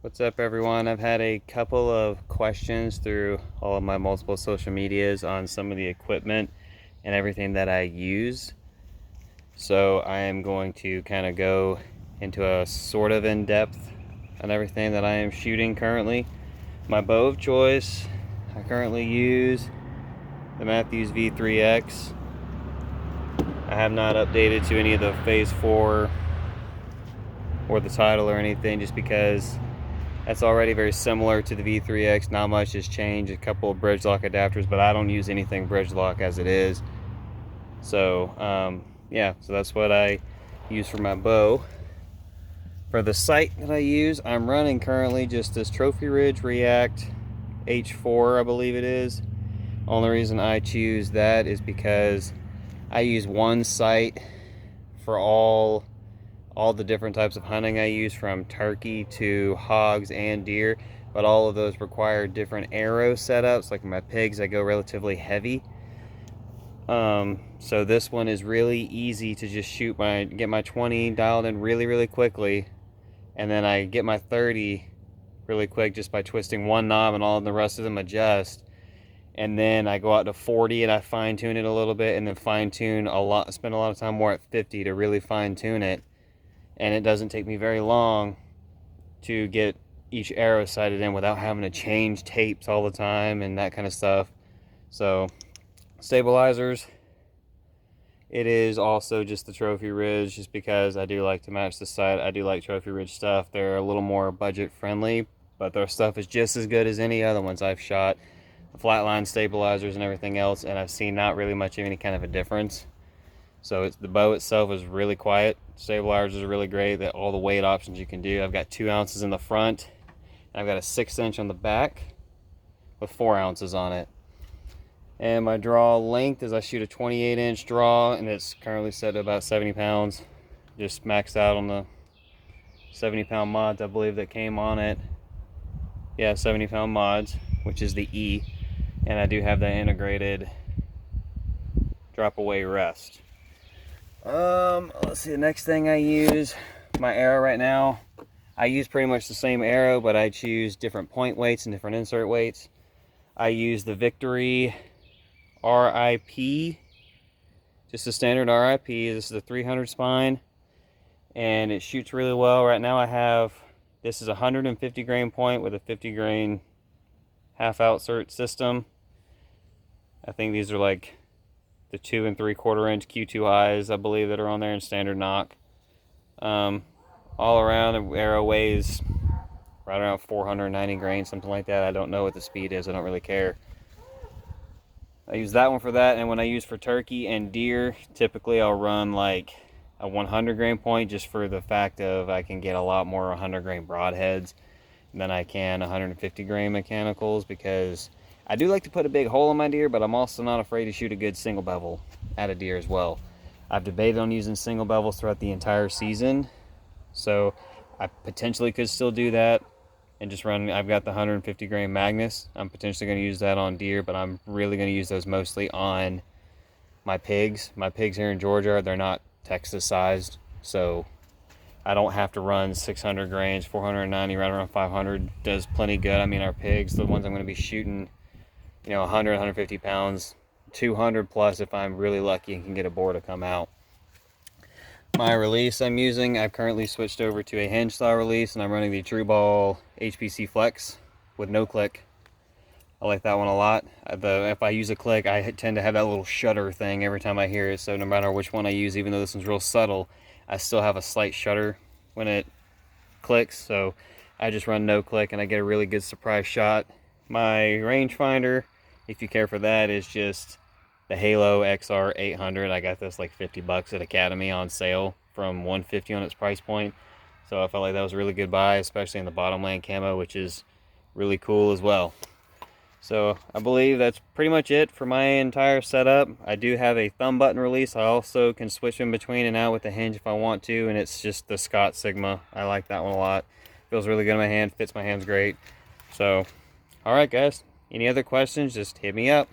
What's up, everyone? I've had a couple of questions through all of my multiple social medias on some of the equipment and everything that I use. So I am going to kind of go into a sort of in-depth on everything that I am shooting currently. My bow of choice, I currently use the Mathews V3X. I have not updated to any of the Phase 4 or the title or anything, just because that's already very similar to the V3X. Not much has changed, a couple of bridge lock adapters, but I don't use anything bridge lock as it is. So yeah, so that's what I use for my bow. For the sight that I use, I'm running currently just this Trophy Ridge React H4, I believe it is. Only reason I choose that is because I use one sight for all the different types of hunting I use, from turkey to hogs and deer, but all of those require different arrow setups. Like my pigs, I go relatively heavy. So this one is really easy to just get my 20 dialed in really quickly, and then I get my 30 really quick just by twisting one knob, and all the rest of them adjust. And then I go out to 40 and I fine tune it a little bit, and then spend a lot of time more at 50 to really fine tune it. And it doesn't take me very long to get each arrow sighted in without having to change tapes all the time and that kind of stuff. So stabilizers, it is also just the Trophy Ridge, just because I do like to match the sight. I do like Trophy Ridge stuff. They're a little more budget friendly, but their stuff is just as good as any other ones I've shot. The flatline stabilizers and everything else, and I've seen not really much of any kind of a difference. So the bow itself is really quiet. Stabilizers are really great. All the weight options you can do. I've got 2 ounces in the front, and I've got a 1/6" on the back with 4 ounces on it. And my draw length is, I shoot a 28-inch draw, and it's currently set to about 70 pounds. Just maxed out on the 70-pound mods, I believe, that came on it. Yeah, 70-pound mods, which is the E. And I do have that integrated drop away rest. Let's see, the next thing I use, my arrow right now. I use pretty much the same arrow, but I choose different point weights and different insert weights. I use the Victory RIP, just a standard RIP. This is a 300 spine, and it shoots really well. Right now this is a 150 grain point with a 50 grain half outsert system. I think these are like the 2 3/4 inch Q2Is, I believe, that are on there in standard knock. All around, the arrow weighs right around 490 grains, something like that. I don't know what the speed is. I don't really care. I use that one for that, and when I use for turkey and deer, typically I'll run like a 100 grain point, just for the fact of I can get a lot more 100 grain broadheads than I can 150 grain mechanicals, because I do like to put a big hole in my deer, but I'm also not afraid to shoot a good single bevel at a deer as well. I've debated on using single bevels throughout the entire season, so I potentially could still do that and just run. I've got the 150 grain Magnus. I'm potentially going to use that on deer, but I'm really going to use those mostly on my pigs. My pigs here in Georgia, they're not Texas sized, so I don't have to run 600 grains. 490, right around 500 does plenty good. I mean, our pigs, the ones I'm going to be shooting, 100, 150 pounds, 200 plus if I'm really lucky and can get a boar to come out. My release I'm using, I've currently switched over to a hinge style release, and I'm running the TrueBall HPC Flex with no click. I like that one a lot. If I use a click, I tend to have that little shudder thing every time I hear it, so no matter which one I use, even though this one's real subtle, I still have a slight shudder when it clicks, so I just run no click and I get a really good surprise shot. My rangefinder, if you care for that, is just the Halo XR 800. I got this like 50 bucks at Academy on sale from 150 on its price point. So I felt like that was a really good buy, especially in the bottomland camo, which is really cool as well. So I believe that's pretty much it for my entire setup. I do have a thumb button release. I also can switch in between and out with the hinge if I want to, and it's just the Scott Sigma. I like that one a lot. Feels really good in my hand, fits my hands great. So, all right guys, any other questions, just hit me up.